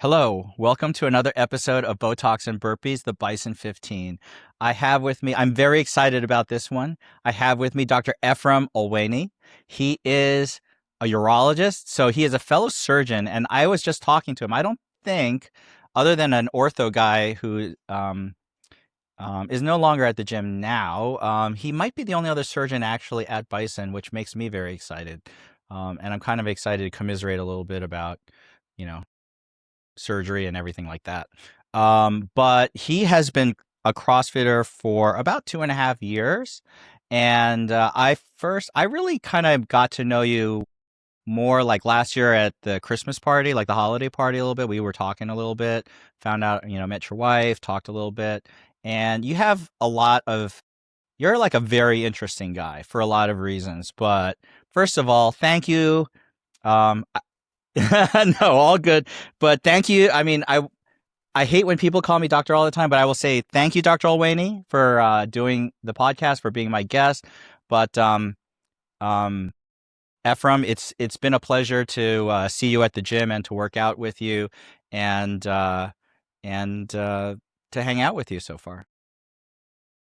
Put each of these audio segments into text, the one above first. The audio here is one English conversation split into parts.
Hello, welcome to another episode of Botox and Burpees, the BISON 15. I have with me, I'm very excited about this one. I have with me Dr. Ephrem Olweny. He is a urologist, so he is a fellow surgeon, and I was just talking to him. I don't think, other than an ortho guy who is no longer at the gym now, he might be the only other surgeon actually at BISON, which makes me very excited. And I'm kind of excited to commiserate a little bit about, you know, surgery and everything like that. But he has been a CrossFitter for about 2.5 years. And I really kind of got to know you more like last year at the Christmas party, like the holiday party a little bit. We were talking a little bit, found out, met your wife, talked a little bit. And you're like a very interesting guy for a lot of reasons. But first of all, thank you. No, all good. But thank you. I mean, I hate when people call me doctor all the time, but I will say thank you, Dr. Olwaini, for doing the podcast, for being my guest. But Ephraim, it's been a pleasure to see you at the gym and to work out with you, and to hang out with you so far.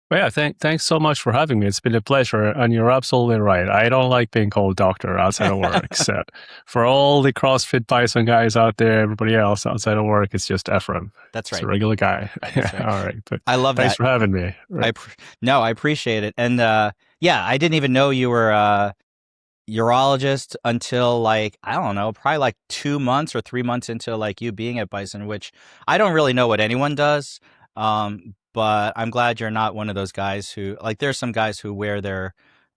Well, yeah, thanks so much for having me. It's been a pleasure, and you're absolutely right. I don't like being called doctor outside of work. So for all the CrossFit BISON guys out there, everybody else outside of work, it's just Ephraim. That's right. It's a regular guy. That's right. All right. But I love thanks that. for having me. Right. I appreciate it. And yeah, I didn't even know you were a urologist until I don't know, probably like 2 months or 3 months into you being at BISON, which I don't really know what anyone does. But I'm glad you're not one of those guys who, there's some guys who wear their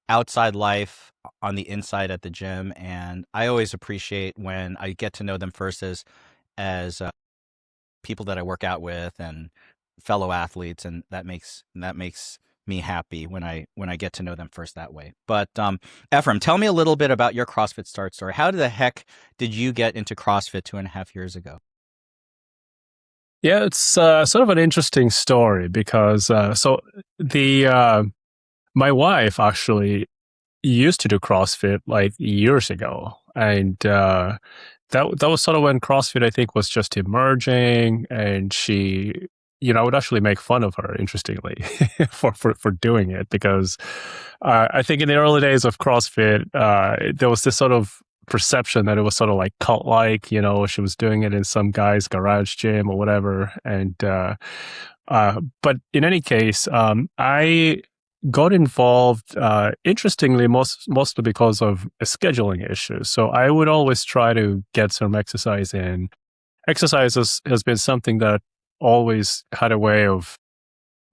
outside life on the inside at the gym. And I always appreciate when I get to know them first as people that I work out with and fellow athletes. And that makes me happy when I get to know them first that way. But Ephraim, tell me a little bit about your CrossFit start story. How the heck did you get into CrossFit 2.5 years ago? Yeah, it's sort of an interesting story because my wife actually used to do CrossFit years ago, and that was sort of when CrossFit I think was just emerging, and she, I would actually make fun of her, interestingly, for doing it because I think in the early days of CrossFit there was this sort of perception that it was sort of cult-like, she was doing it in some guy's garage gym or whatever. And but in any case, I got involved, interestingly, mostly because of a scheduling issue. So I would always try to get some exercise in. Exercise has been something that always had a way of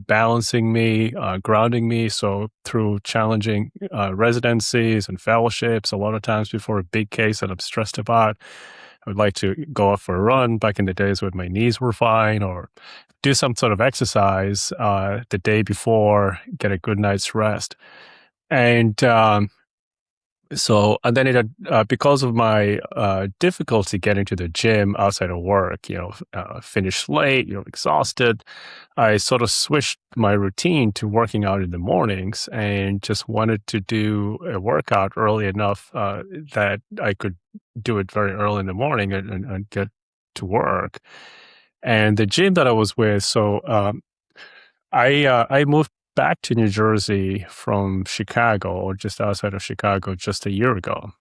balancing me, grounding me. So through challenging residencies and fellowships, a lot of times before a big case that I'm stressed about, I would like to go out for a run back in the days when my knees were fine, or do some sort of exercise the day before, get a good night's rest. And and then it had, because of my difficulty getting to the gym outside of work, finish late, exhausted, I sort of switched my routine to working out in the mornings and just wanted to do a workout early enough that I could do it very early in the morning and get to work. And the gym that I was with, I moved back to New Jersey from Chicago, or just outside of Chicago, just a year ago.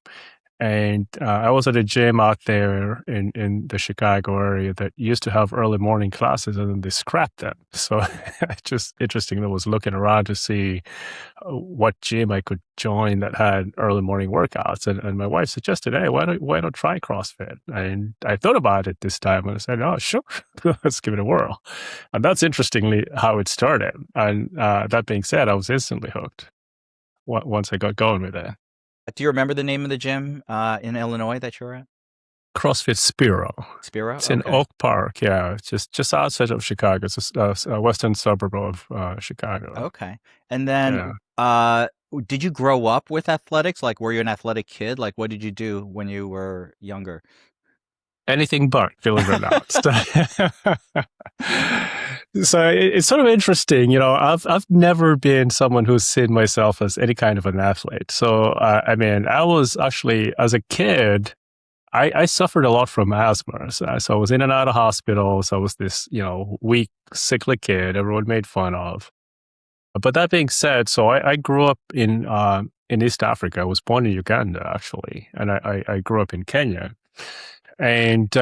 And I was at a gym out there in the Chicago area that used to have early morning classes, and then they scrapped them. So just interesting, I was looking around to see what gym I could join that had early morning workouts. And my wife suggested, hey, why don't try CrossFit? And I thought about it this time, and I said, oh, sure, let's give it a whirl. And that's interestingly how it started. And that being said, I was instantly hooked once I got going with it. Do you remember the name of the gym in Illinois that you were at? CrossFit Spiro. Spiro? It's in Oak Park, yeah. It's just outside of Chicago. It's a western suburb of Chicago. Okay. And then did you grow up with athletics? Were you an athletic kid? What did you do when you were younger? Anything but, believe it or not. So it's sort of interesting, I've never been someone who's seen myself as any kind of an athlete. So, I was actually, as a kid, I suffered a lot from asthma. So I was in and out of hospitals. I was this, weak, sickly kid everyone made fun of. But that being said, so I grew up in East Africa. I was born in Uganda, actually, and I grew up in Kenya. And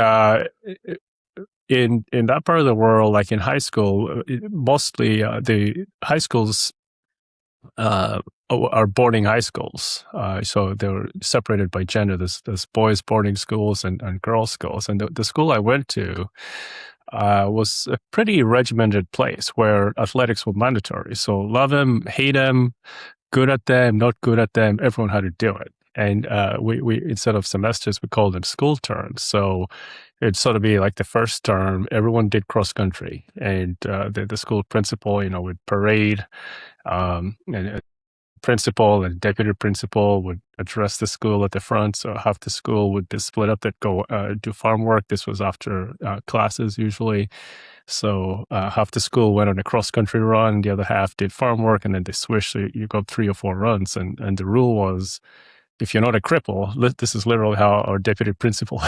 in that part of the world, like in high school, mostly the high schools are boarding high schools. So they were separated by gender. There's boys boarding schools and girls schools. And the school I went to was a pretty regimented place where athletics were mandatory. So love them, hate them, good at them, not good at them, everyone had to do it. And we instead of semesters, we called them school terms. So it'd sort of be like the first term, everyone did cross country, and the school principal, would parade, and principal and deputy principal would address the school at the front. So half the school would be split up that go do farm work. This was after classes usually. So half the school went on a cross-country run, the other half did farm work, and then they switched. So you got 3 or 4 runs. And the rule was, if you're not a cripple, this is literally how our deputy principal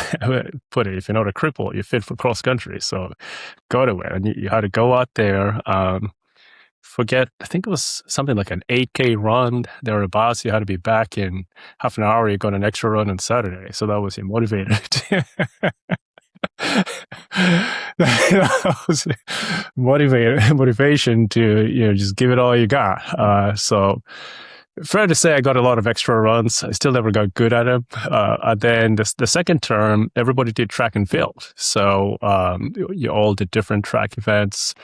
put it, if you're not a cripple, you're fit for cross-country. So go to it. And you had to go out there, I think it was something like an 8K run thereabouts. You had to be back in half an hour. You got an extra run on Saturday. So that was your motivator. That was motivation to, just give it all you got. So fair to say I got a lot of extra runs. I still never got good at them. And then the second term, everybody did track and field. So you all did different track events.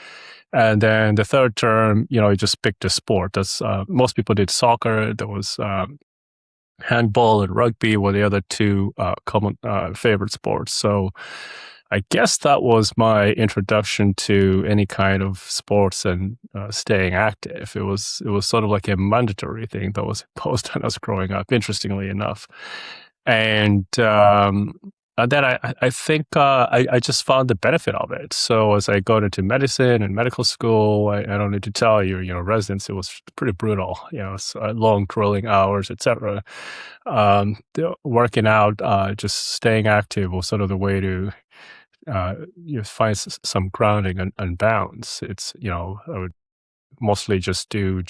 And then the third term, you just picked a sport. That's most people did soccer. There was handball and rugby were the other 2 common favorite sports. So I guess that was my introduction to any kind of sports and staying active. It was sort of like a mandatory thing that was imposed on us growing up, interestingly enough. And then I think I just found the benefit of it. So as I got into medicine and medical school, I don't need to tell you, residency was pretty brutal. Long drilling hours, etc. Working out, just staying active was sort of the way to find some grounding and balance. It's I would mostly just do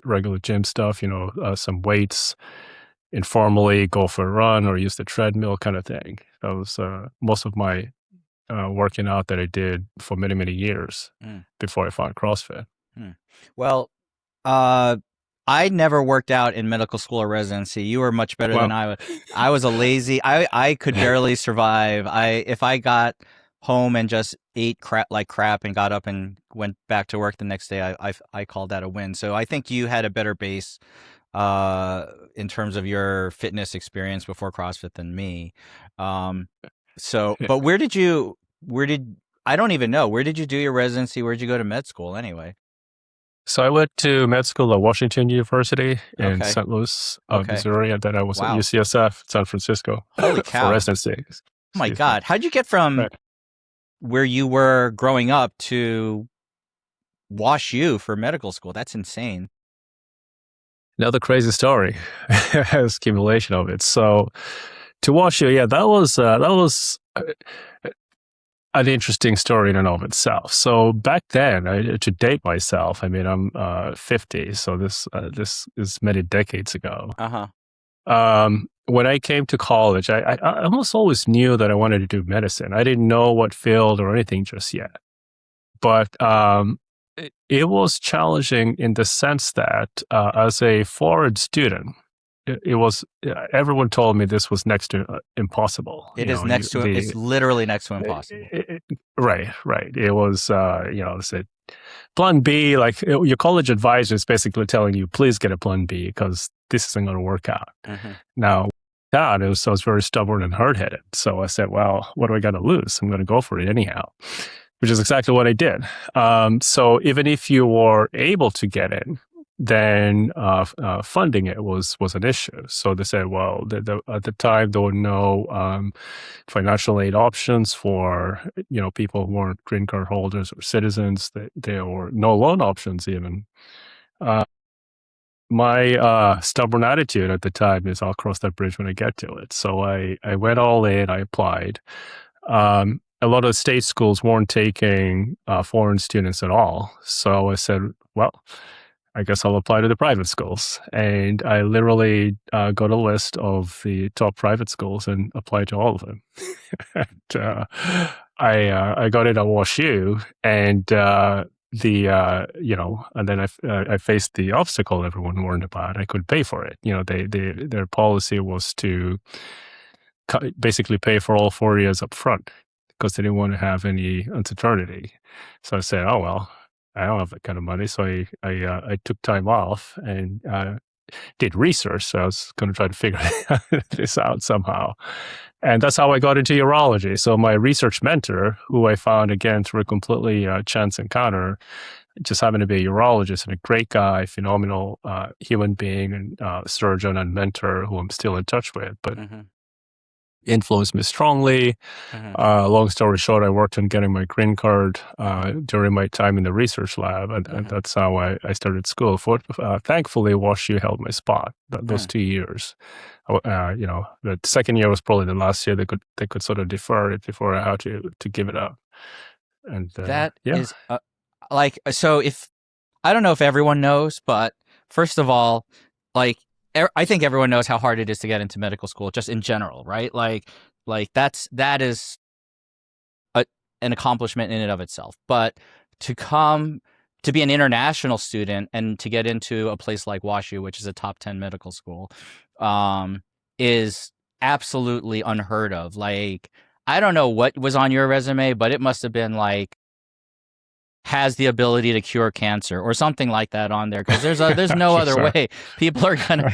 regular gym stuff. Some weights. Informally go for a run or use the treadmill kind of thing. That was most of my working out that I did for many, many years before I found CrossFit. Well, I never worked out in medical school or residency. You were much better than I was. I was a lazy, I could barely survive. If I got home and just ate crap and got up and went back to work the next day, I called that a win. So I think you had a better base in terms of your fitness experience before CrossFit than me. But I don't even know, where did you do your residency? Where'd you go to med school anyway? So I went to med school at Washington University in St. Louis, Missouri, and then I was at UCSF, San Francisco. Holy cow. For residency. Oh my God. How'd you get from where you were growing up to WashU for medical school? That's insane. Another crazy story, accumulation of it. So to WashU, that was an interesting story in and of itself. So back then, to date myself, I'm 50, so this is many decades ago. When I came to college, I almost always knew that I wanted to do medicine. I didn't know what field or anything just yet, but it was challenging in the sense that as a foreign student, it was everyone told me this was next to impossible. It's literally next to impossible. Right. It was said plan B, like your college advisor is basically telling you, please get a plan B because this isn't going to work out. Now I was very stubborn and hard-headed. So I said, well, what do I got to lose? I'm going to go for it anyhow, which is exactly what I did. So even if you were able to get in, then funding it was an issue. So they said, well, at the time there were no financial aid options for people who weren't green card holders or citizens. There were no loan options even. my stubborn attitude at the time is I'll cross that bridge when I get to it. So I went all in, I applied. A lot of state schools weren't taking foreign students at all. So I said, well, I guess I'll apply to the private schools. And I literally got a list of the top private schools and applied to all of them. And I got it at WashU, and and then I faced the obstacle everyone warned about. I could pay for it. Their policy was to basically pay for all 4 years up front because they didn't want to have any uncertainty. So I said, oh, well, I don't have that kind of money. So I took time off and did research. So I was going to try to figure this out somehow. And that's how I got into urology. So my research mentor, who I found again through a completely chance encounter, just happened to be a urologist and a great guy, phenomenal human being and surgeon and mentor who I'm still in touch with, but influenced me strongly. Long story short, I worked on getting my green card during my time in the research lab, and that's how I started school. Thankfully, WashU held my spot those 2 years. The second year was probably the last year they could sort of defer it before I had to give it up. And that is so. If I don't know if everyone knows, but first of all, like, I think everyone knows how hard it is to get into medical school, just in general, right? Like that is an accomplishment in and of itself. But to be an international student and to get into a place like WashU, which is a top 10 medical school, is absolutely unheard of. Like, I don't know what was on your resume, but it must have been like, has the ability to cure cancer or something like that on there, because there's no other way people are gonna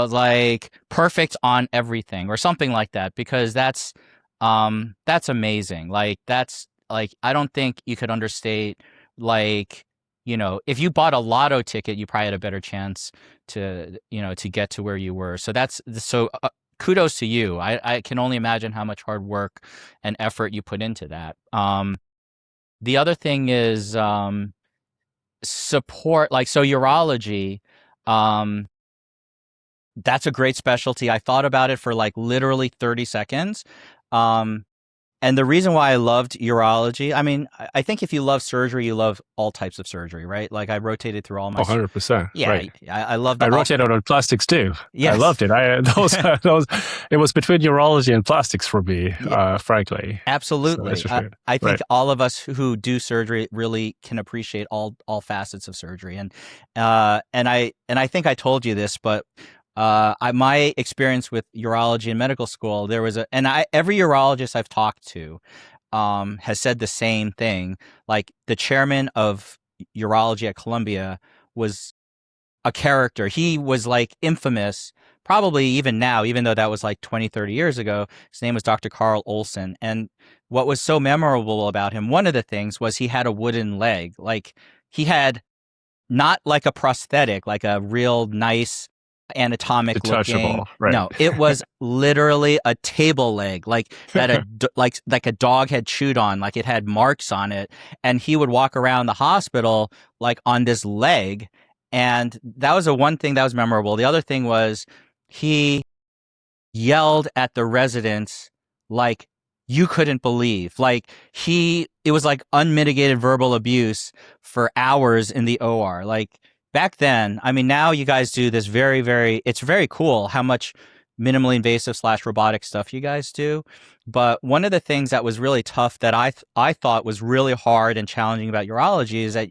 like perfect on everything or something like that, because that's amazing. Like, that's like, I don't think you could understate, like, if you bought a lotto ticket, you probably had a better chance to get to where you were. So kudos to you. I can only imagine how much hard work and effort you put into that. The other thing is support, like, so urology, that's a great specialty. I thought about it for like literally 30 seconds. And the reason why I loved urology, I mean, I think if you love surgery, you love all types of surgery, right? Like, I rotated through all my... 100%. Yeah, right. I loved... I rotated on plastics too. Yes. I loved it. It was between urology and plastics for me, frankly. Absolutely. So I think all of us who do surgery really can appreciate all facets of surgery. And I think I told you this, but my experience with urology in medical school, there was every urologist I've talked to has said the same thing. Like, the chairman of urology at Columbia was a character. He was like infamous, probably even now, even though that was like 20, 30 years ago. His name was Dr. Carl Olson. And what was so memorable about him, one of the things was he had a wooden leg. Like, he had not like a prosthetic, like a real nice anatomic looking. Right. No, it was literally a table leg, like that like a dog had chewed on, like it had marks on it, and he would walk around the hospital like on this leg. And that was the one thing that was memorable. The other thing was he yelled at the residents like you couldn't believe. Like, it was like unmitigated verbal abuse for hours in the OR. Like, back then, I mean, now you guys do this very, very, it's very cool how much minimally invasive / robotic stuff you guys do. But one of the things that was really tough that I thought was really hard and challenging about urology is that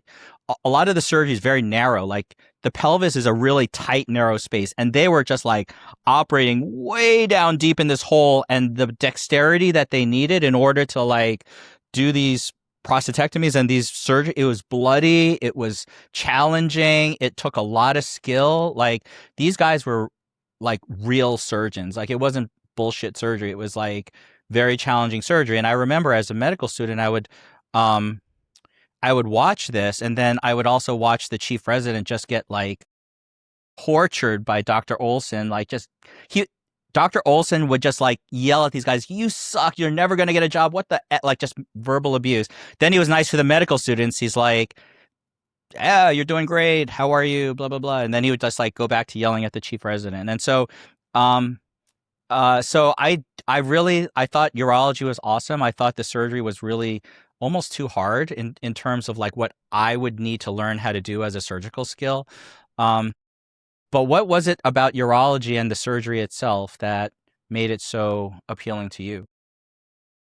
a lot of the surgery is very narrow. Like, the pelvis is a really tight, narrow space, and they were just like operating way down deep in this hole, and the dexterity that they needed in order to like do these prostatectomies and these surgery, it was bloody, it was challenging, it took a lot of skill. Like, these guys were like real surgeons. Like, it wasn't bullshit surgery. It was like very challenging surgery. And I remember as a medical student, I would watch this, and then I would also watch the chief resident just get like tortured by Dr. Olson. Like, Dr. Olson would just like yell at these guys, "You suck, you're never going to get a job. What the," like, just verbal abuse. Then he was nice to the medical students. He's like, yeah, you're doing great. How are you? Blah blah blah. And then he would just like go back to yelling at the chief resident. And so, um, I thought urology was awesome. I thought the surgery was really almost too hard in terms of like what I would need to learn how to do as a surgical skill. Um, but what was it about urology and the surgery itself that made it so appealing to you?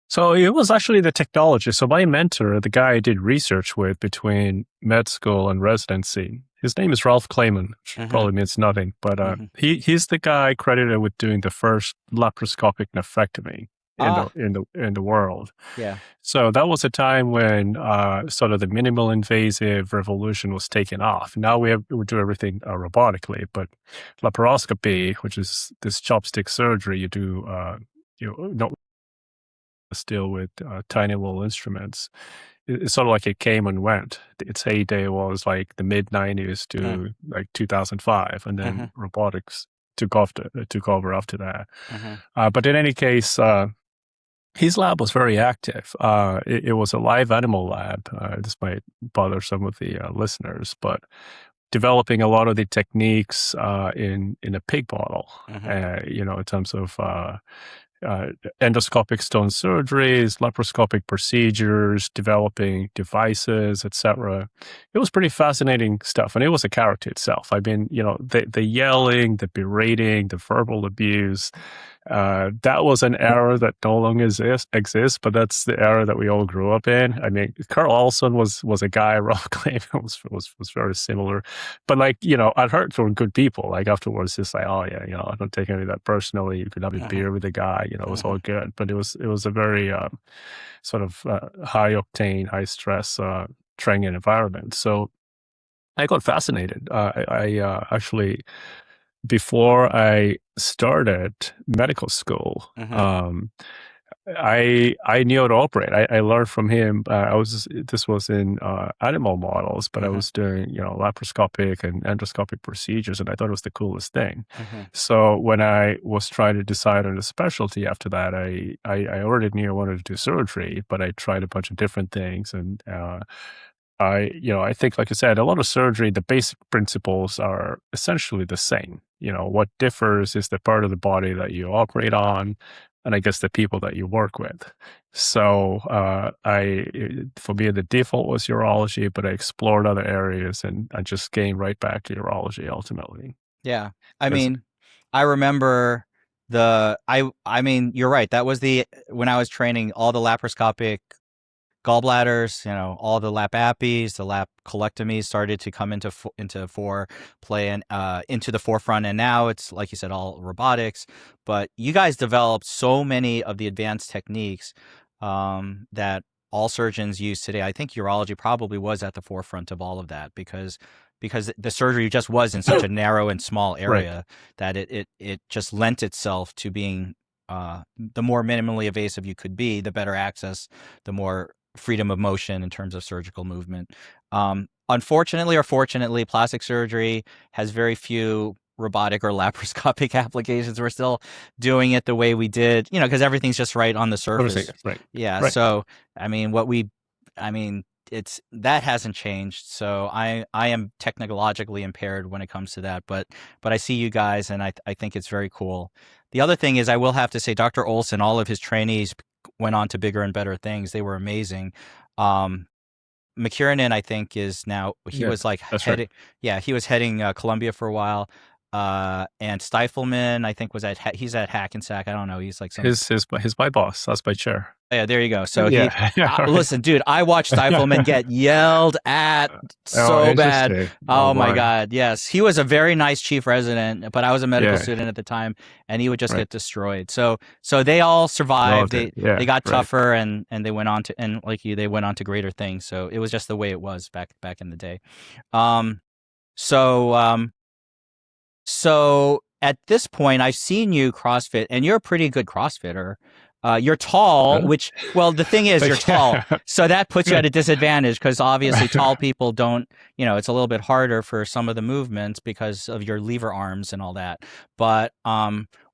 So it was actually the technology. So my mentor, the guy I did research with between med school and residency, his name is Ralph Clayman, which Mm-hmm. probably means nothing, but Mm-hmm. he's the guy credited with doing the first laparoscopic nephrectomy Ah, in the world. yeah. So that was a time when sort of the minimal invasive revolution was taken off. Now we do everything robotically, but laparoscopy, which is this chopstick surgery, you do not still with tiny little instruments. It's sort of like it came and went. Its heyday was like the mid '90s to like 2005, and Mm-hmm. then robotics took over after that. Mm-hmm. But in any case, his lab was very active. It was a live animal lab. This might bother some of the listeners, but developing a lot of the techniques in a pig model, Mm-hmm. in terms of uh, endoscopic stone surgeries, laparoscopic procedures, developing devices, etc. It was pretty fascinating stuff, and it was a character itself. I mean, the yelling, the berating, the verbal abuse. That was an era that no longer exists, but that's the era that we all grew up in. I mean, Carl Olson was a guy. Ralph Clayton was very similar, but like I'd heard from good people. Like afterwards, it's like, oh yeah, I don't take any of that personally. You could have a Mm-hmm. beer with the guy. It was Mm-hmm. all good, but it was a very sort of high octane, high stress training environment. So I got fascinated. I actually, before I started medical school, Mm-hmm. I knew how to operate. I learned from him. This was in animal models, but I Mm-hmm. was doing laparoscopic and endoscopic procedures, and I thought it was the coolest thing. Mm-hmm. So when I was trying to decide on a specialty after that, I already knew I wanted to do surgery, but I tried a bunch of different things, and I think, like I said, a lot of surgery, the basic principles are essentially the same. What differs is the part of the body that you operate on, and I guess the people that you work with. So, for me, the default was urology, but I explored other areas, and I just came right back to urology ultimately. Yeah. I 'Cause- mean, I remember I mean, you're right. That was when I was training all the laparoscopic gallbladders, all the lap appies, the lap colectomies started to come into foreplay and into the forefront. And now it's like you said, all robotics. But you guys developed so many of the advanced techniques that all surgeons use today. I think urology probably was at the forefront of all of that because the surgery just was in such a narrow and small right. area that it just lent itself to being the more minimally invasive you could be, the better access, the more freedom of motion in terms of surgical movement. Unfortunately or fortunately, plastic surgery has very few robotic or laparoscopic applications. We're still doing it the way we did, because everything's just right on the Everything. surface. Right. Yeah. Right. So, I mean, I mean, that hasn't changed. So I am technologically impaired when it comes to that, but I see you guys and I think it's very cool. The other thing is I will have to say Dr. Olson, all of his trainees went on to bigger and better things. They were amazing. Um, McKiernan, I think, is now he Yeah, was like that's right. heading. Yeah, he was heading Columbia for a while. And Stifelman, I think, he's at Hackensack. I don't know. He's like some. His my boss. That's my chair. Yeah, there you go. So Yeah. Yeah. Right. listen, dude, I watched Stifelman get yelled at Oh, so bad. interesting. Oh Oh my boy. God, yes, he was a very nice chief resident, but I was a medical Yeah. student at the time, and he would just Right. get destroyed. So they all survived. Loved it. They Yeah. got Right. tougher, and they went on to and like you, they went on to greater things. So it was just the way it was back in the day. Um, so um, so at this point, I've seen you CrossFit, and you're a pretty good CrossFitter. You're tall, Really? well, the thing is, you're tall. Yeah. So that puts you at a disadvantage because obviously tall people don't, it's a little bit harder for some of the movements because of your lever arms and all that. But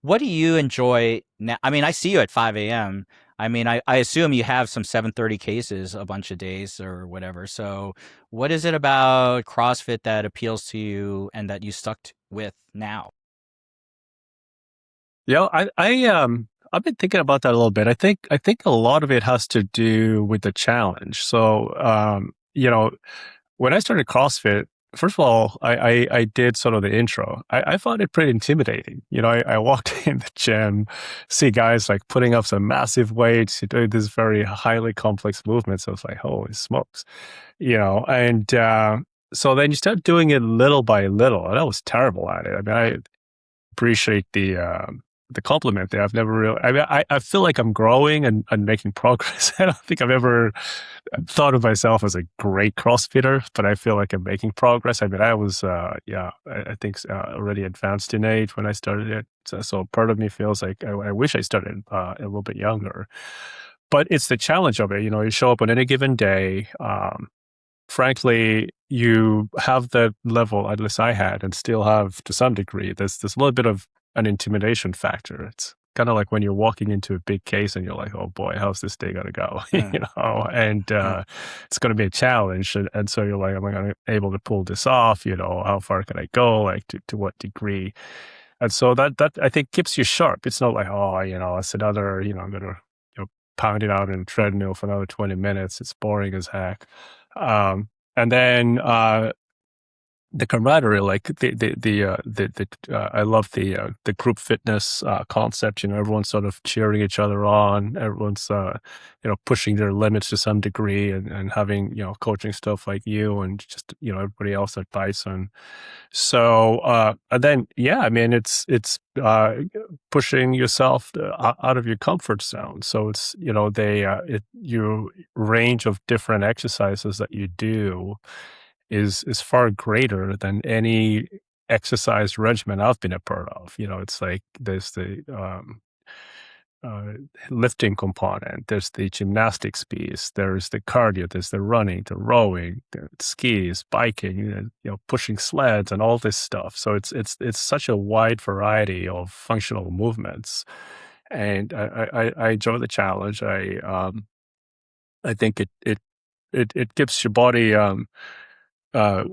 what do you enjoy now? I mean, I see you at 5 a.m. I mean, I assume you have some 730 cases a bunch of days or whatever. So what is it about CrossFit that appeals to you and that you with now? Yeah, I've been thinking about that a little bit. I think a lot of it has to do with the challenge. So when I started CrossFit, first of all, I did sort of the intro. I found it pretty intimidating. I walked in the gym, see guys like putting up some massive weights, doing these very highly complex movements. I was like, holy smokes, and so then you start doing it little by little, and I was terrible at it. I mean, I appreciate the compliment there. I've never really, I feel like I'm growing and making progress. I don't think I've ever thought of myself as a great CrossFitter, but I feel like I'm making progress. I mean, I was, I think already advanced in age when I started it. So part of me feels like I wish I started a little bit younger. But it's the challenge of it. You show up on any given day. Frankly, you have the level, at least I had, and still have to some degree. There's a little bit of an intimidation factor. It's kind of like when you're walking into a big case and you're like, oh boy, how's this day going to go? And it's going to be a challenge. And so you're like, am I going to be able to pull this off? How far can I go? Like to what degree? And so that I think keeps you sharp. It's not like, oh, it's another, I'm going to pound it out in a treadmill for another 20 minutes. It's boring as heck. And then the camaraderie, like I love the group fitness concept. Everyone's sort of cheering each other on. Everyone's pushing their limits to some degree, and having coaching stuff like you and just everybody else at BISON. So and then I mean it's pushing yourself out of your comfort zone. So it's your range of different exercises that you do is far greater than any exercise regimen I've been a part of. It's like there's the uh, lifting component, there's the gymnastics piece, there's the cardio, there's the running, the rowing, the skis, biking, pushing sleds, and all this stuff. So it's such a wide variety of functional movements, and I enjoy the challenge. I think it gives your body uh,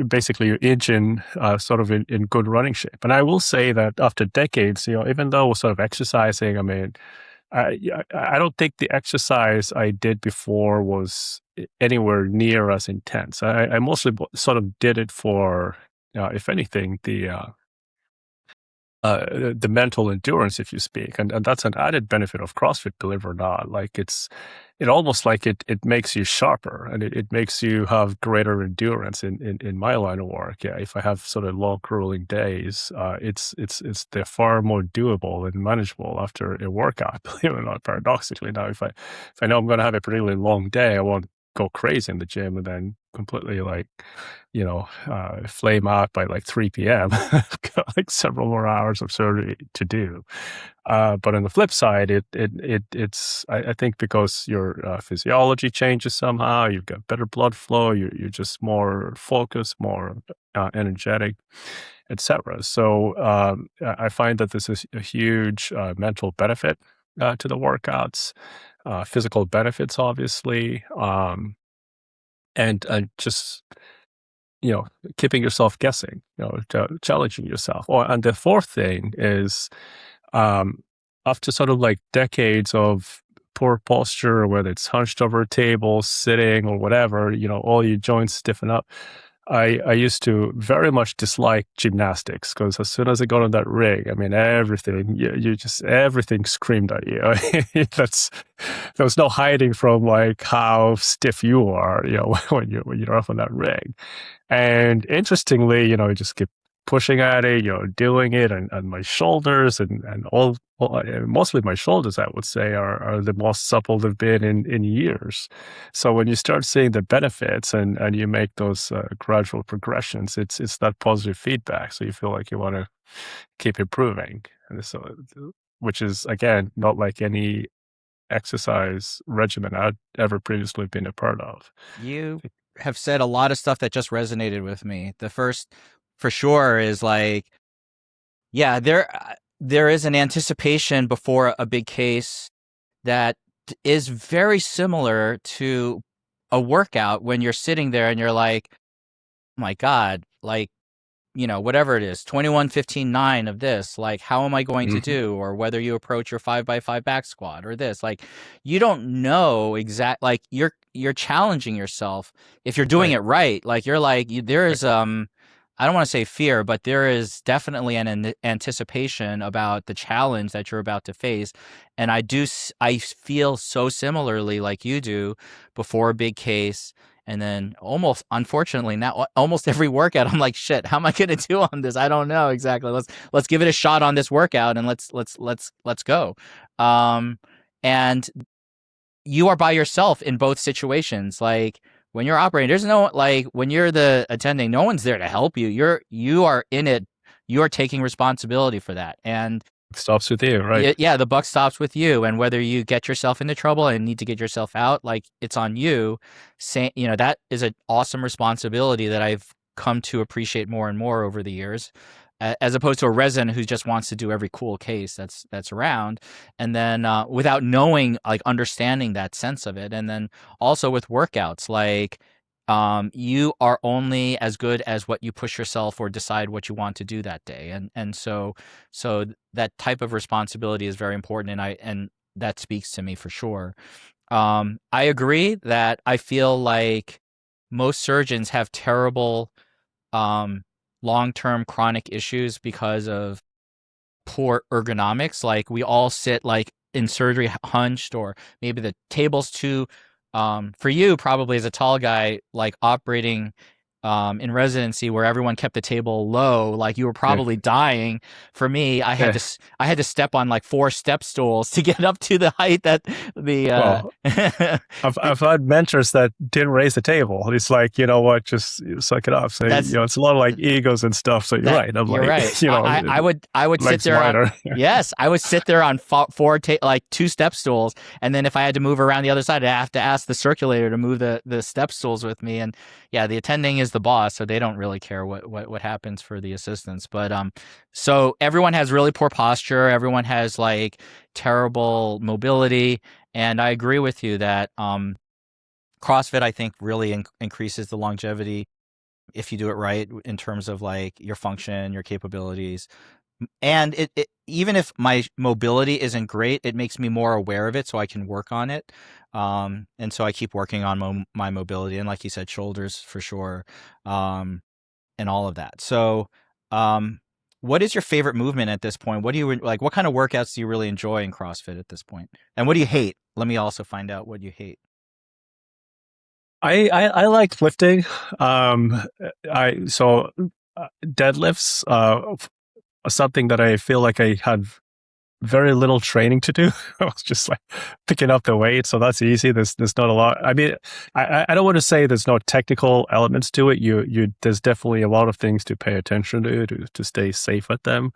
basically your engine sort of in good running shape. And I will say that after decades, even though we're sort of exercising, I mean, I don't think the exercise I did before was anywhere near as intense. I mostly sort of did it for, if anything, the mental endurance, if you speak, and that's an added benefit of CrossFit, believe it or not. Like it almost like it makes you sharper, and it makes you have greater endurance in my line of work. Yeah, if I have sort of long, grueling days, they're far more doable and manageable after a workout. Believe it or not, paradoxically. Now, if I know I'm going to have a particularly long day, I won't go crazy in the gym and then completely flame out by like 3 p.m. Got like several more hours of surgery to do. But on the flip side, it's I think because your physiology changes somehow, you've got better blood flow, you're just more focused, more energetic, etc. So I find that this is a huge mental benefit to the workouts, physical benefits, obviously, and just keeping yourself guessing, challenging yourself. And the fourth thing is, after sort of like decades of poor posture, whether it's hunched over a table, sitting, or whatever, all your joints stiffen up. I used to very much dislike gymnastics because as soon as I got on that ring, I mean, everything screamed at you. There was no hiding from like how stiff you are, when you're up on that ring. And interestingly, you just keep pushing at it, doing it, and my shoulders and mostly my shoulders, I would say, are the most supple they've been in years. So when you start seeing the benefits and you make those gradual progressions, it's that positive feedback. So you feel like you want to keep improving, and so which is again not like any exercise regimen I'd ever previously been a part of. You have said a lot of stuff that just resonated with me. The first, for sure, is like, yeah, there is an anticipation before a big case that is very similar to a workout when you're sitting there and you're like, oh my God, like, whatever it is, 21, 15, 9 of this, like, how am I going to Hmm. do? Or whether you approach your 5x5 back squat or this, like, you don't know like you're challenging yourself if you're doing Right. it right. Like you're like, there Right. is, I don't want to say fear, but there is definitely an anticipation about the challenge that you're about to face. And I feel so similarly like you do before a big case. And then almost, unfortunately, now almost every workout, I'm like, shit, how am I going to do on this? I don't know exactly. Let's give it a shot on this workout and let's go. Um, and you are by yourself in both situations. Like when you're operating, there's no, like when you're the attending, no one's there to help you. You are in it. You are taking responsibility for that. And It stops with you, right? yeah, the buck stops with you. And whether you get yourself into trouble and need to get yourself out, like it's on you. That is an awesome responsibility that I've come to appreciate more and more over the years, as opposed to a resident who just wants to do every cool case that's around, and then without knowing, like understanding that sense of it. And then also with workouts, like you are only as good as what you push yourself or decide what you want to do that day. And so that type of responsibility is very important, and that speaks to me for sure. I agree that I feel like most surgeons have terrible um, long-term chronic issues because of poor ergonomics. Like we all sit like in surgery hunched, or maybe the table's too, for you probably as a tall guy, like operating in residency where everyone kept the table low, like you were Yeah. probably dying. For me, Yeah. I had to step on like 4 step stools to get up to the height that the Well, I've had mentors that didn't raise the table. It's like, you know what, just suck it up. So, that's it's a lot of like egos and stuff. So you're that right. I'm you're like, right. I would sit legs there on, wider. yes, I would sit there on like 2 step stools, and then if I had to move around the other side, I have to ask the circulator to move the step stools with me. And yeah, the attending is the boss, so they don't really care what happens for the assistants. But so everyone has really poor posture. Everyone has like terrible mobility, and I agree with you that CrossFit, I think, really increases the longevity if you do it right in terms of like your function, your capabilities. And even if my mobility isn't great, it makes me more aware of it so I can work on it. And so I keep working on my mobility, and like you said, shoulders for sure, and all of that. So, what is your favorite movement at this point? What do you like? What kind of workouts do you really enjoy in CrossFit at this point? And what do you hate? Let me also find out what you hate. I like lifting. Um, so deadlifts, something that I feel like I had very little training to do. I was just like picking up the weight, so that's easy. There's not a lot. I mean, I don't want to say there's no technical elements to it. There's definitely a lot of things to pay attention to stay safe at them.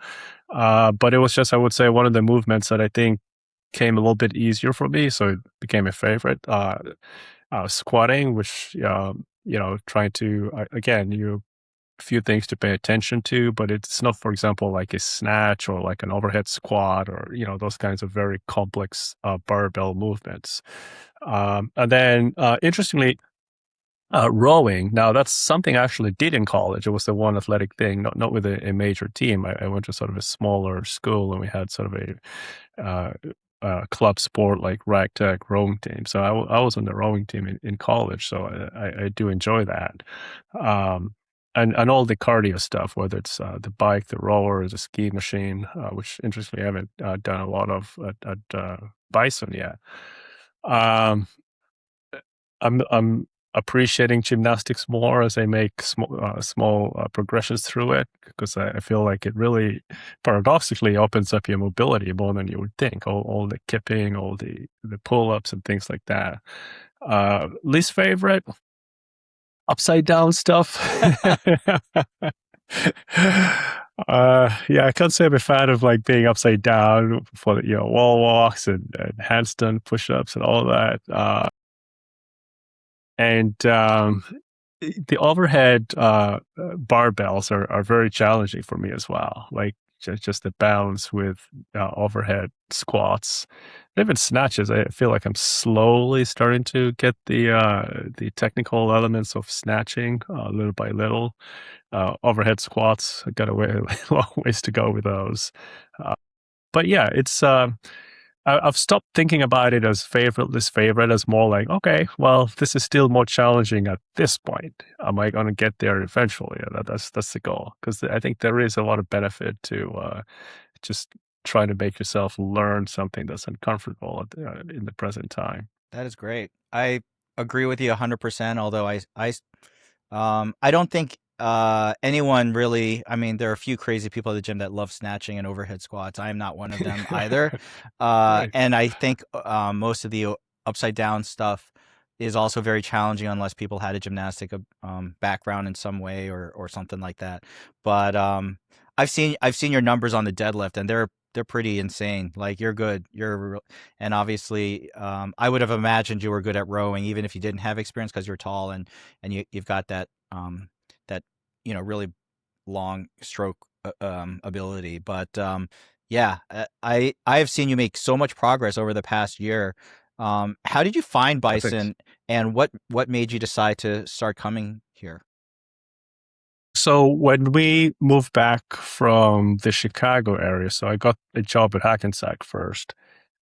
But it was just, I would say, one of the movements that I think came a little bit easier for me, so it became a favorite. Squatting, which trying to again, a few things to pay attention to, but it's not, for example, like a snatch or like an overhead squat or those kinds of very complex barbell movements. And then interestingly, rowing. Now that's something I actually did in college. It was the one athletic thing, not with a major team. I went to sort of a smaller school, and we had sort of club sport like ragtag rowing team. So I was on the rowing team in college. So I do enjoy that. And all the cardio stuff, whether it's the bike, the rower, the ski machine, which interestingly I haven't done a lot of at BISON yet. Um, I'm appreciating gymnastics more as I make small progressions through it, because I feel like it really paradoxically opens up your mobility more than you would think. All the kipping, all the pull-ups and things like that. Least favorite, upside down stuff. Yeah, I can't say I'm a fan of like being upside down for wall walks and handstand push-ups and all that. And the overhead barbells are very challenging for me as well. Like just the balance with overhead squats, and even snatches. I feel like I'm slowly starting to get the technical elements of snatching little by little. Overhead squats, I got a long ways to go with those. But yeah, it's I've stopped thinking about it as favorite, this favorite, as more like, okay, well, this is still more challenging at this point. Am I going to get there eventually? That's the goal, because I think there is a lot of benefit to just trying to make yourself learn something that's uncomfortable in the present time. That is great. I agree with you 100%. Although I don't think anyone really. I mean, there are a few crazy people at the gym that love snatching and overhead squats. I am not one of them either. Right. And I think most of the upside down stuff is also very challenging unless people had a gymnastic background in some way or something like that. But I've seen your numbers on the deadlift, and they're pretty insane. Like, you're good. And obviously, I would have imagined you were good at rowing, even if you didn't have experience, because you're tall and you've got that really long stroke ability. But yeah, I have seen you make so much progress over the past year. How did you find Thanks. Bison, and what made you decide to start coming here? So when we moved back from the Chicago area, so I got a job at Hackensack first,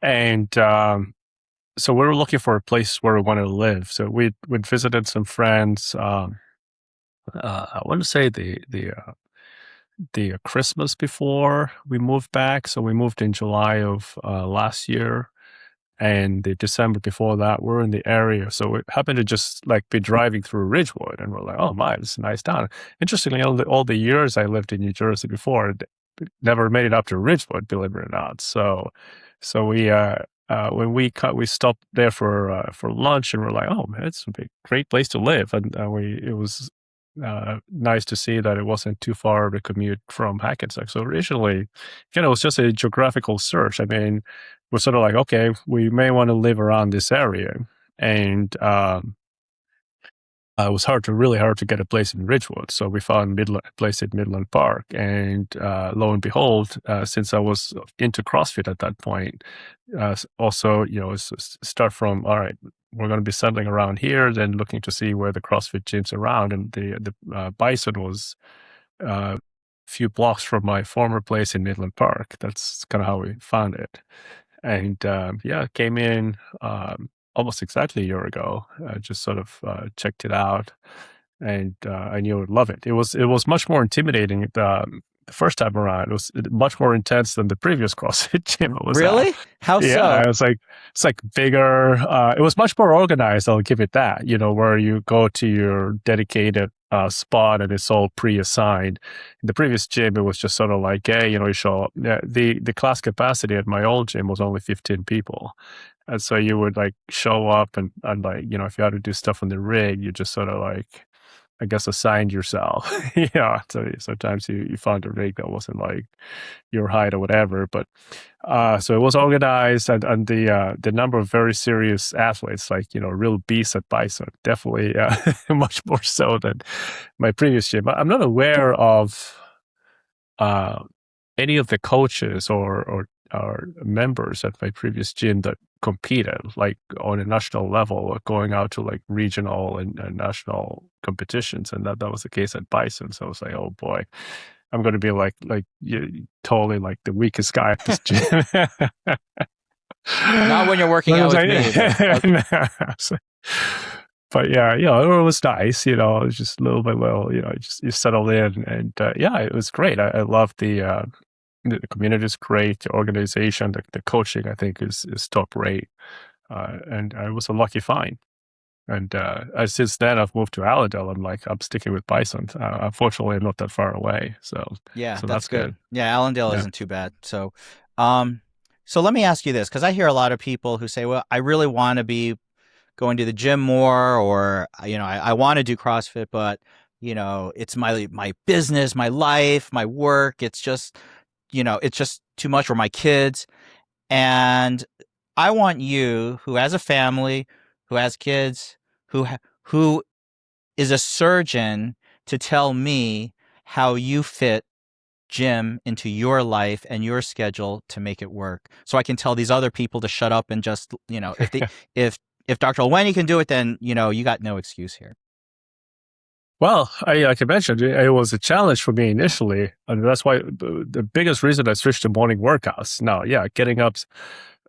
and so we were looking for a place where we wanted to live. So we'd visited some friends. I want to say the Christmas before we moved back. So we moved in July of last year, and the December before that, we're in the area. So we happened to just like be driving through Ridgewood, and we're like, oh my, it's a nice town. Interestingly, all the years I lived in New Jersey before, never made it up to Ridgewood, believe it or not. So when we stopped there for lunch, and we're like, oh man, it's a great place to live, and it was nice to see that it wasn't too far of a commute from Hackensack. So originally, it was just a geographical search. I mean, we're sort of like, okay, we may want to live around this area, and it was really hard to get a place in Ridgewood. So we found a place in Midland Park. And lo and behold, since I was into CrossFit at that point, also, start from, all right, we're going to be settling around here, then looking to see where the CrossFit gyms around. And the BISON was a few blocks from my former place in Midland Park. That's kind of how we found it. And came in almost exactly a year ago. Just sort of checked it out, and I knew I would love it. It was much more intimidating the first time around. It was much more intense than the previous CrossFit gym I was at. Really? How Yeah, so? it's like bigger. It was much more organized. I'll give it that. Where you go to your dedicated spot and it's all pre-assigned. In the previous gym, it was just sort of like, hey, you show up. Yeah, the class capacity at my old gym was only 15 people. And so you would like show up and like, if you had to do stuff on the rig, you just sort of like, I guess, assigned yourself. Yeah. So sometimes you found a rig that wasn't like your height or whatever. But so it was organized, and the number of very serious athletes, like, real beasts at Bison, definitely much more so than my previous gym. I'm not aware of uh, any of the coaches or members at my previous gym that competed like on a national level or going out to like regional and national competitions, and that was the case at Bison. So I was like, oh boy, I'm going to be like totally like the weakest guy at this gym. Not when you're working But I out was with me, but okay. like, but yeah, it was nice, just little by little, you settle in, and yeah, it was great. I love the community is great, the organization, the coaching, I think is top rate, and I was a lucky find. And since then, I've moved to Allendale. I'm sticking with Bison. Unfortunately, I'm not that far away, Yeah, so that's that's good. good. Yeah, Allendale Yeah. isn't too bad. Um, so let me ask you this, because I hear a lot of people who say, "Well, I really want to be going to the gym more, or I want to do CrossFit, but it's my business, my life, my work. It's just too much for my kids." And I want you, who has a family, who has kids, who is a surgeon, to tell me how you fit gym into your life and your schedule to make it work. So I can tell these other people to shut up and just, if Dr. Olwaini can do it, then, you got no excuse here. Well, like I mentioned, it was a challenge for me initially, and that's why the biggest reason I switched to morning workouts. Now, yeah, getting up,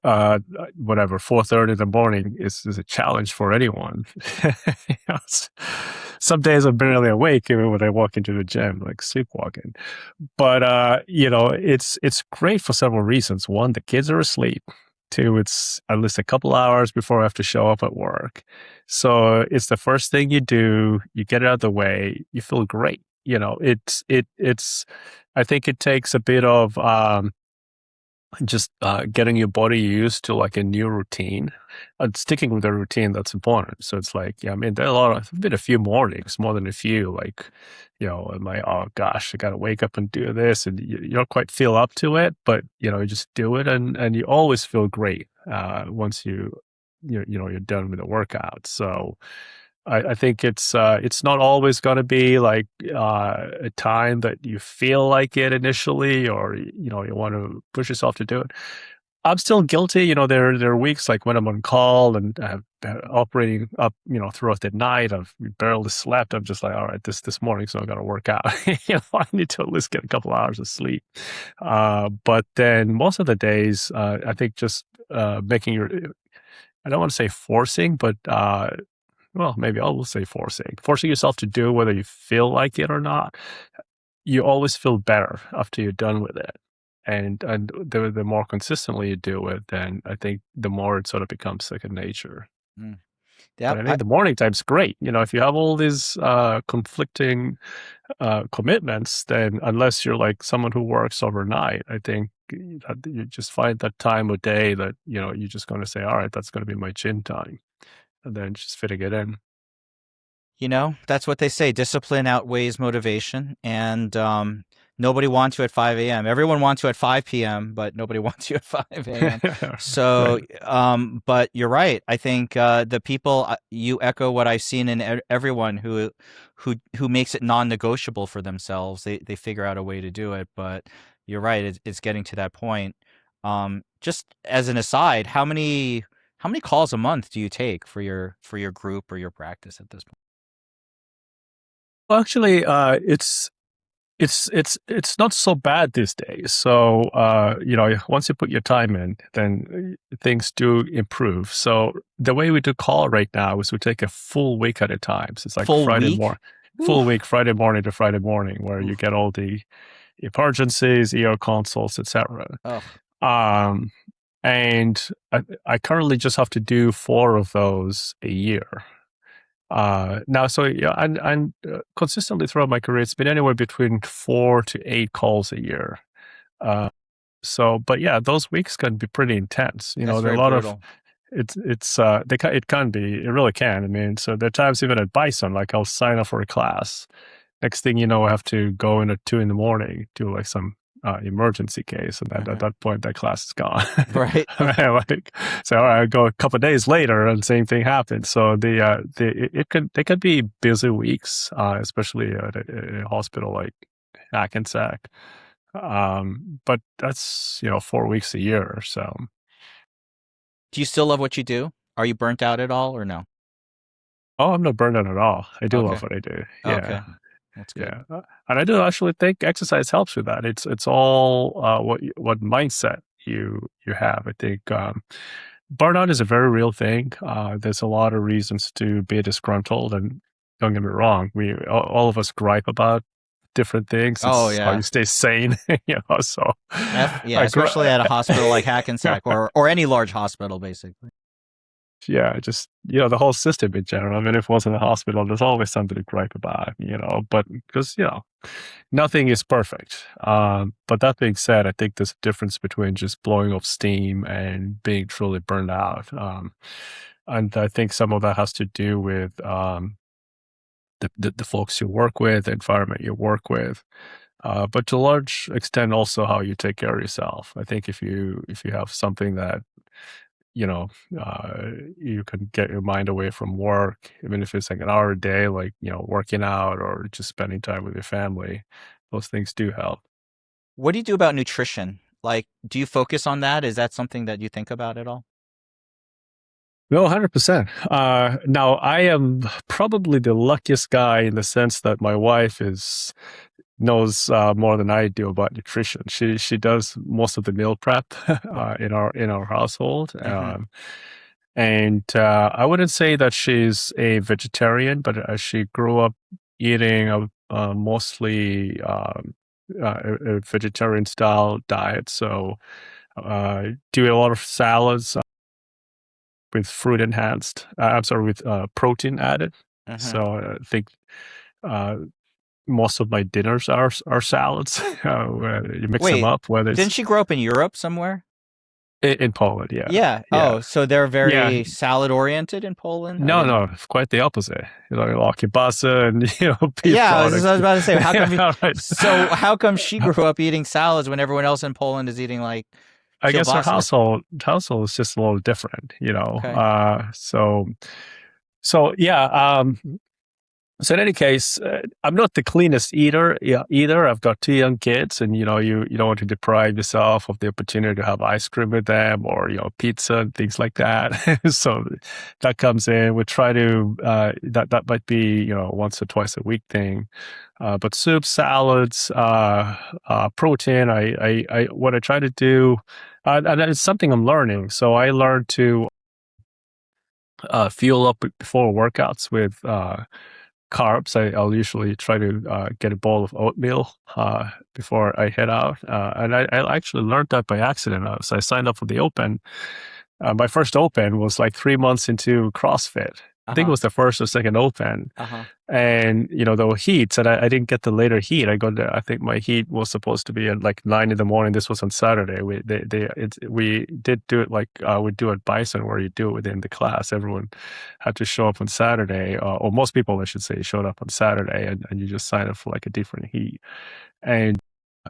whatever, 4:30 in the morning is a challenge for anyone. Some days I'm barely awake even when I walk into the gym, like sleepwalking. But it's great for several reasons. One, the kids are asleep. Two, it's at least a couple hours before I have to show up at work. So it's the first thing you do, you get it out of the way, you feel great. It's I think it takes a bit of just getting your body used to like a new routine and sticking with the routine. That's important. So it's like, yeah, I mean, there are been a few mornings, more than a few, like, I'm like, oh gosh, I got to wake up and do this. And you don't quite feel up to it, but you just do it. And you always feel great once you're done with the workout. So I think it's not always going to be like a time that you feel like it initially, or you want to push yourself to do it. I'm still guilty. There are weeks like when I'm on call and operating up, throughout the night. I've barely slept. I'm just like, all right, this morning, so I got to work out. I need to at least get a couple hours of sleep. But then most of the days, I think just making I don't want to say forcing, but well, maybe I will say forcing yourself to do whether you feel like it or not. You always feel better after you're done with it. And the more consistently you do it, then I think the more it sort of becomes second nature. Mm. But Yep. I think the morning time's great. If you have all these conflicting commitments, then unless you're like someone who works overnight, I think that you just find that time of day that, you're just going to say, all right, that's going to be my gym time. And then just fitting it in. That's what they say. Discipline outweighs motivation, and nobody wants you at 5 a.m. Everyone wants you at 5 p.m., but nobody wants you at 5 a.m. So, Right. but you're right. I think the people you echo what I've seen in everyone who makes it non-negotiable for themselves. They figure out a way to do it. But you're right. It's getting to that point. Just as an aside, how many calls a month do you take for your group or your practice at this point? Well, actually, it's not so bad these days. So, once you put your time in, then things do improve. So the way we do call right now is we take a full week at a time. So it's like Full week? full Oof. week, Friday morning to Friday morning, where you Oof. get all the emergencies, ER consults, etc. Ugh. Um, and I currently just have to do 4 of those a year. Now, so yeah, and consistently throughout my career, it's been anywhere between 4 to 8 calls a year. Uh, but yeah, those weeks can be pretty intense. That's There are very a lot of brutal. it can be, it really can. I mean, so there are times even at BISON, like I'll sign up for a class. Next thing you know, I have to go in at 2 a.m, do like some emergency case, and at that point, that class is gone. Right. Of Like, so all right, I go a couple of days later, and same thing happens. So they could be busy weeks, especially at a hospital like Hackensack. But that's 4 weeks a year. So Do you still love what you do? Are you burnt out at all or no? I'm not burned out at all. I do Okay. love what I do. Yeah. Okay. That's good. Yeah, and I do actually think exercise helps with that. It's all what mindset you have. I think burnout is a very real thing. There's a lot of reasons to be disgruntled, and don't get me wrong, we all of us gripe about different things. Oh It's how yeah. you stay sane, So Yeah, I gr- especially at a hospital like Hackensack or any large hospital basically. yeah, just the whole system in general. I mean, if it wasn't a hospital, there's always something to gripe about, But because nothing is perfect. But that being said, I think there's a difference between just blowing off steam and being truly burned out. And I think some of that has to do with the folks you work with, the environment you work with. But to a large extent, also how you take care of yourself. I think if you have something that you know, you can get your mind away from work, even if it's like an hour a day, like, working out or just spending time with your family. Those things do help. What do you do about nutrition? Like, do you focus on that? Is that something that you think about at all? No, 100%. Now, I am probably the luckiest guy in the sense that my wife knows more than I do about nutrition. She does most of the meal prep in our household. Mm-hmm. And I wouldn't say that she's a vegetarian, but she grew up eating mostly a vegetarian style diet. So do a lot of salads with fruit enhanced. I'm sorry, with protein added. Mm-hmm. So I think uh, most of my dinners are salads. Where you mix them Wait, up, whether didn't it's she grow up in Europe somewhere? in Poland. Yeah, Yeah. yeah, Oh, so they're yeah. very salad oriented in Poland? I No, didn't. no, quite the opposite. You know, like kielbasa and beef Yeah, I products. was about to say, how come Yeah, right. how come she grew up eating salads when everyone else in Poland is eating like I guess our kielbasa? household is just a little different, you know. Okay. So yeah. So in any case, I'm not the cleanest eater either. I've got two young kids, and you don't want to deprive yourself of the opportunity to have ice cream with them, or pizza and things like that. So that comes in. We try to that might be once or twice a week thing. But soups, salads, protein. I what I try to do, and it's something I'm learning. So I learned to fuel up before workouts with carbs. I'll usually try to get a bowl of oatmeal before I head out. And I actually learned that by accident. So I signed up for the Open. My first Open was like 3 months into CrossFit. I think it Uh-huh. was the first or second Open. Uh-huh. And, there were heats, and I didn't get the later heat. I got there. I think my heat was supposed to be at like 9 in the morning. This was on Saturday. We did do it like we do at BISON, where you do it within the class. Everyone had to show up on Saturday, or most people, I should say, showed up on Saturday, and you just sign up for like a different heat. And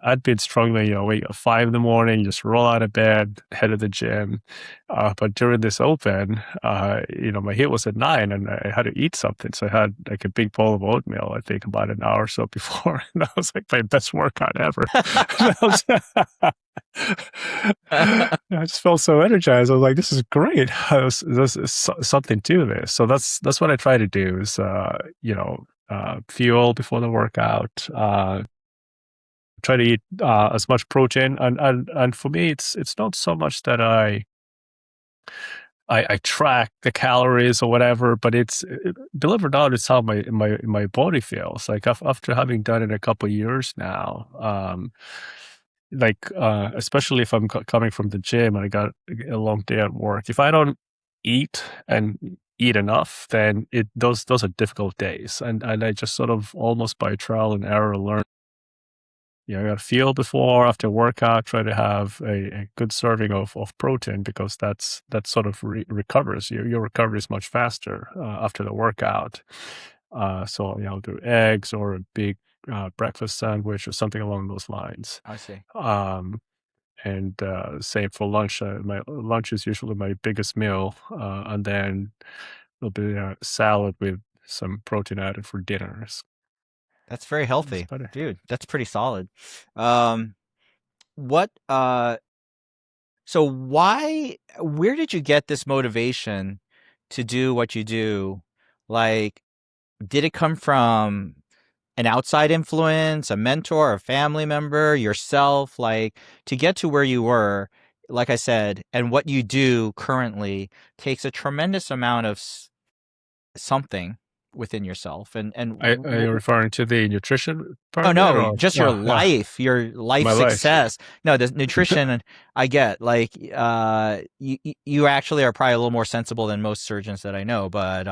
I'd been struggling, wake at 5 in the morning, just roll out of bed, head to the gym. But during this Open, my hit was at 9, and I had to eat something. So I had like a big bowl of oatmeal, I think about an hour or so before. And that was like my best workout ever. I just felt so energized. I was like, this is great. This is something to this. So that's what I try to do is, fuel before the workout, try to eat as much protein, and for me, it's not so much that I track the calories or whatever, but believe it or not, it's how my body feels. Like after having done it a couple of years now, especially if I'm coming from the gym and I got a long day at work, if I don't eat and eat enough, then those are difficult days, and I just sort of almost by trial and error learn. I got to feel before, after workout, try to have a good serving of protein, because that sort of recovers. Your recovery is much faster after the workout. So, do eggs or a big breakfast sandwich or something along those lines. I see. And same for lunch. My lunch is usually my biggest meal. And then there'll be a salad with some protein added for dinners. That's very That's healthy. about it. Dude, that's pretty solid. What so where did you get this motivation to do what you do? Like, did it come from an outside influence, a mentor, a family member, yourself? Like, to get to where you were, like I said, and what you do currently takes a tremendous amount of something within yourself. Are you referring to the nutrition part Oh of it, no, or just no, your life my life? success. No, the nutrition I get. Like, you actually are probably a little more sensible than most surgeons that I know, but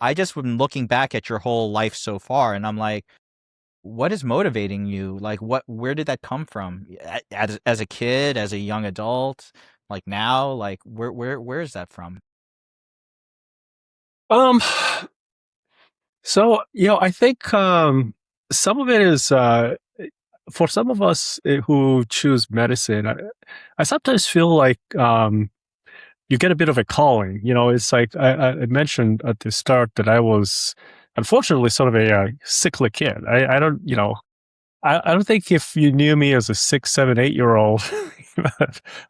I just been looking back at your whole life so far, and I'm like, what is motivating you? Like, where did that come from? As a kid, as a young adult, like now, like where is that from? Um, so I think some of it is for some of us who choose medicine. I sometimes feel like you get a bit of a calling. It's like I mentioned at the start that I was unfortunately sort of a sickly kid. I don't, I don't think if you knew me as a 6, 7, 8-year-old,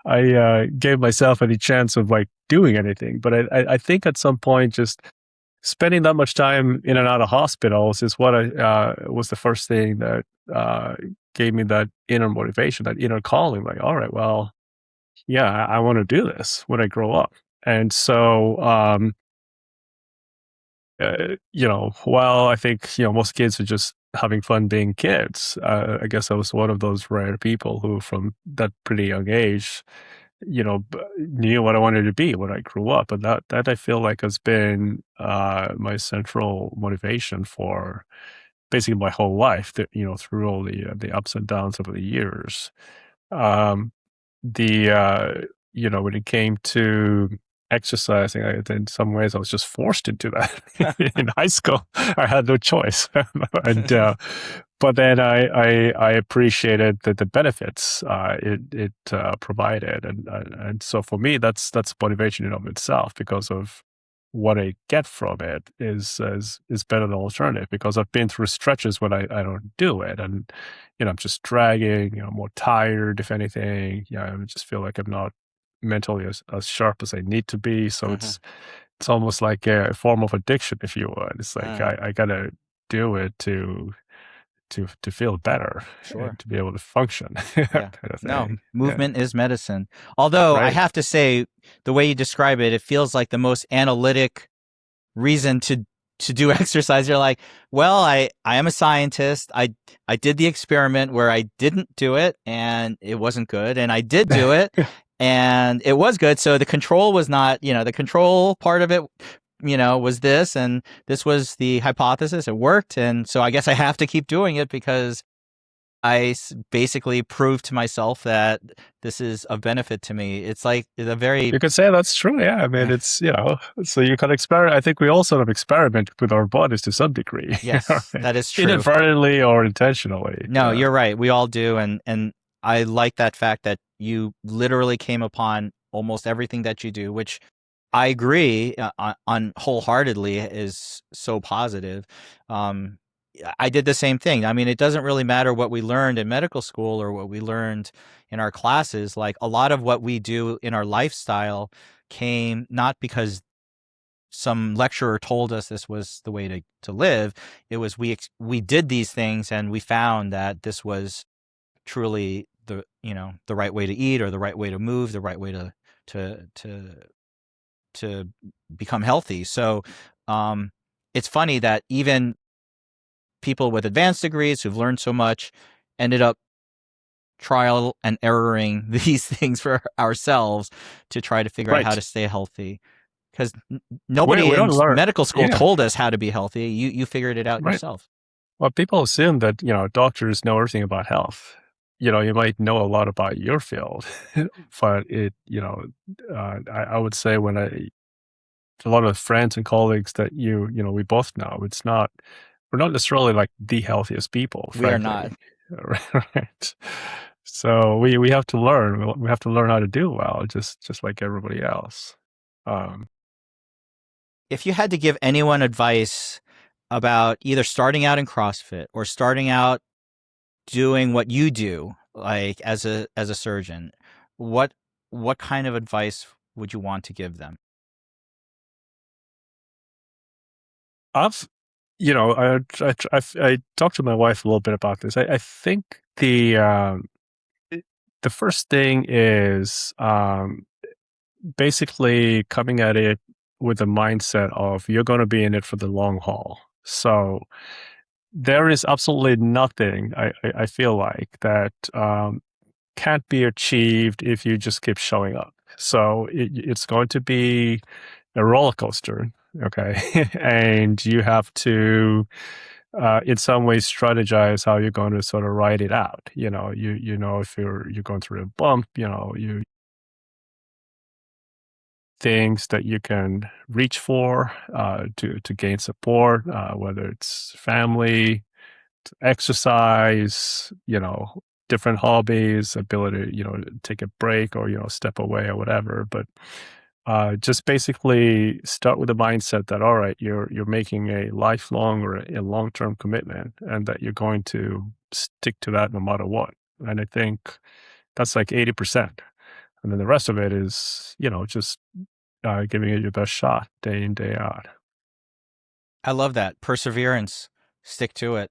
I gave myself any chance of like doing anything. But I think at some point, just spending that much time in and out of hospitals is what was the first thing that gave me that inner motivation, that inner calling. Like, all right, well, yeah, I want to do this when I grow up. And so, while I think, most kids are just having fun being kids, I guess I was one of those rare people who, from that pretty young age, knew what I wanted to be when I grew up. And that I feel like has been my central motivation for basically my whole life, that, through all the ups and downs over the years. Um, when it came to exercising, in some ways I was just forced into that. In high school I had no choice. And but then I appreciated the benefits it provided, and so for me that's motivation in of itself, because of what I get from it is better than alternative, because I've been through stretches when I don't do it, and I'm just dragging, more tired, if anything. I just feel like I'm not mentally as sharp as I need to be. So it's almost like a form of addiction, if you would. It's like I gotta do it to feel better Sure. and to be able to function. Yeah. Kind of No, thing. movement is medicine. Although I Right. have to say, the way you describe it, it feels like the most analytic reason to do exercise. You're like, well, I am a scientist. I did the experiment where I didn't do it and it wasn't good, and I did do it and it was good. So the control was not, the control part of it, was this, and this was the hypothesis. It worked, and so I guess I have to keep doing it because I basically proved to myself that this is of benefit to me. It's like the very You could say that's true. Yeah. I mean, it's, so you can experiment. I think we all sort of experiment with our bodies to some degree. yes, that is true. Inadvertently or intentionally. No, you're right. We all do, and I like that fact that you literally came upon almost everything that you do, which I agree on wholeheartedly is so positive. I did the same thing. I mean, it doesn't really matter what we learned in medical school or what we learned in our classes. Like, a lot of what we do in our lifestyle came not because some lecturer told us this was the way to live. It was we did these things and we found that this was truly the right way to eat, or the right way to move, the right way to to become healthy. So it's funny that even people with advanced degrees who've learned so much ended up trial and erroring these things for ourselves to try to figure out how Right. to stay healthy. Because We nobody in don't learn. medical school Yeah. told us how to be healthy. You figured it out Right. yourself. Well, people assume that, doctors know everything about health. You might know a lot about your field, but I would say a lot of friends and colleagues that we both know, we're not necessarily like the healthiest people, We are frankly. not. Right. So we have to learn. We have to learn how to do well, just like everybody else. Um, If you had to give anyone advice about either starting out in CrossFit or starting out doing what you do, like as a surgeon, what kind of advice would you want to give them? I've, I talked to my wife a little bit about this. I think the first thing is basically coming at it with the mindset of you're going to be in it for the long haul. So there is absolutely nothing I feel like that can't be achieved if you just keep showing up. So it's going to be a roller coaster, okay? And you have to, in some ways, strategize how you're going to sort of ride it out. If you're going through a bump, you things that you can reach for to gain support, whether it's family, exercise, different hobbies, ability, to take a break or, step away or whatever. But Just basically start with the mindset that, all right, you're making a lifelong or a long-term commitment, and that you're going to stick to that no matter what. And I think that's like 80%. And then the rest of it is, just giving it your best shot day in, day out. I love that. Perseverance. Stick to it.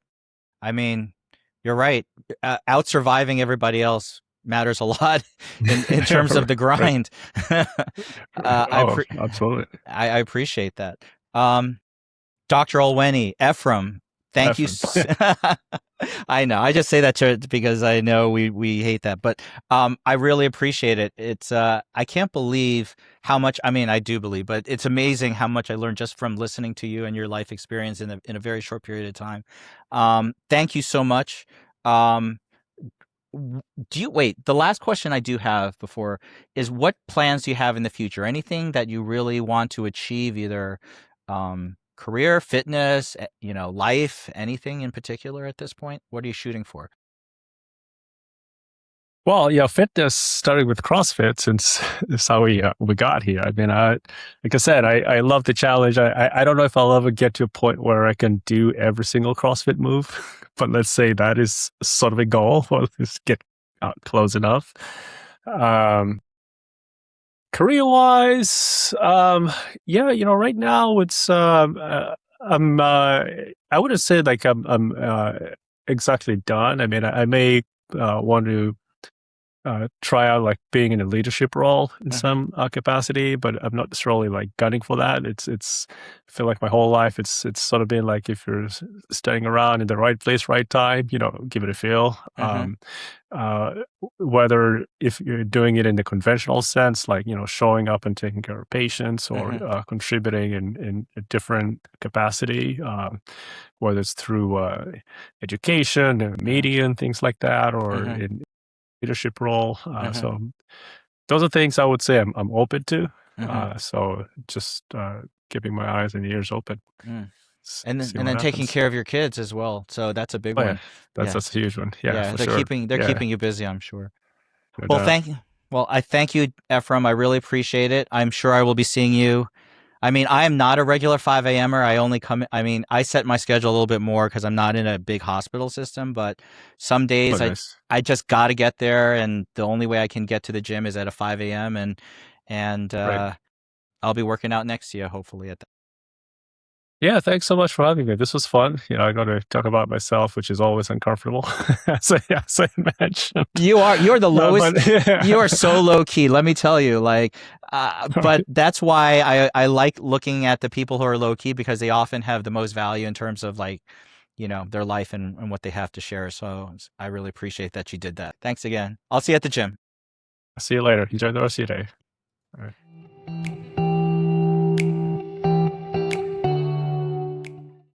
I mean, you're right. Out surviving everybody else matters a lot in terms of the Right. grind. Oh, absolutely. I appreciate that. Dr. Olwaini, Ephraim, thank you. Ephrem. I know. I just say that because I know we hate that, but I really appreciate it. It's I can't believe how much. I mean, I do believe, but it's amazing how much I learned just from listening to you and your life experience in a very short period of time. Thank you so much. Um, do you wait? The last question I do have before is, what plans do you have in the future? Anything that you really want to achieve, either career, fitness, life, anything in particular at this point? What are you shooting for? Well, yeah, fitness starting with CrossFit since it's how we got here. I mean, like I said, I love the challenge. I don't know if I'll ever get to a point where I can do every single CrossFit move, but let's say that is sort of a goal, or just get out close enough. Career-wise, yeah, right now it's I wouldn't say like I'm exactly done. I mean, I may want to try out like being in a leadership role in Mm-hmm. some capacity, but I'm not necessarily like gunning for that. It's I feel like my whole life it's sort of been like, if you're staying around in the right place, right time, give it a feel. Mm-hmm. Uh, Whether if you're doing it in the conventional sense, like showing up and taking care of patients, or Mm-hmm. contributing in a different capacity, whether it's through education and media and things like that, or Mm-hmm. in leadership role. Mm-hmm. So those are things I would say I'm open to. Mm-hmm. So just keeping my eyes and ears open, Mm. And then see and what then taking happens. care of your kids as well. So that's a big Oh yeah, one. that's Yeah. that's a huge one. Yeah, Yeah. for They're sure. keeping they're Yeah, keeping you busy, I'm sure. no Well, doubt. thank you. Well, I thank you, Ephraim. I really appreciate it. I'm sure I will be seeing you. I mean, I am not a regular 5 a.m.er. I only come. I mean, I set my schedule a little bit more because I'm not in a big hospital system. But some Oh, days nice. I just got to get there, and the only way I can get to the gym is at a 5 a.m. and Right. I'll be working out next to you, hopefully at that. Yeah, thanks so much for having me. This was fun. I got to talk about myself, which is always uncomfortable, as I mentioned. You're the But lowest. You are yeah, so low key. Let me tell you, like, all but right. that's why I like looking at the people who are low key, because they often have the most value in terms of, like, their life and what they have to share. So I really appreciate that you did that. Thanks again. I'll see you at the gym. See you later. Enjoy the rest of your day. All right.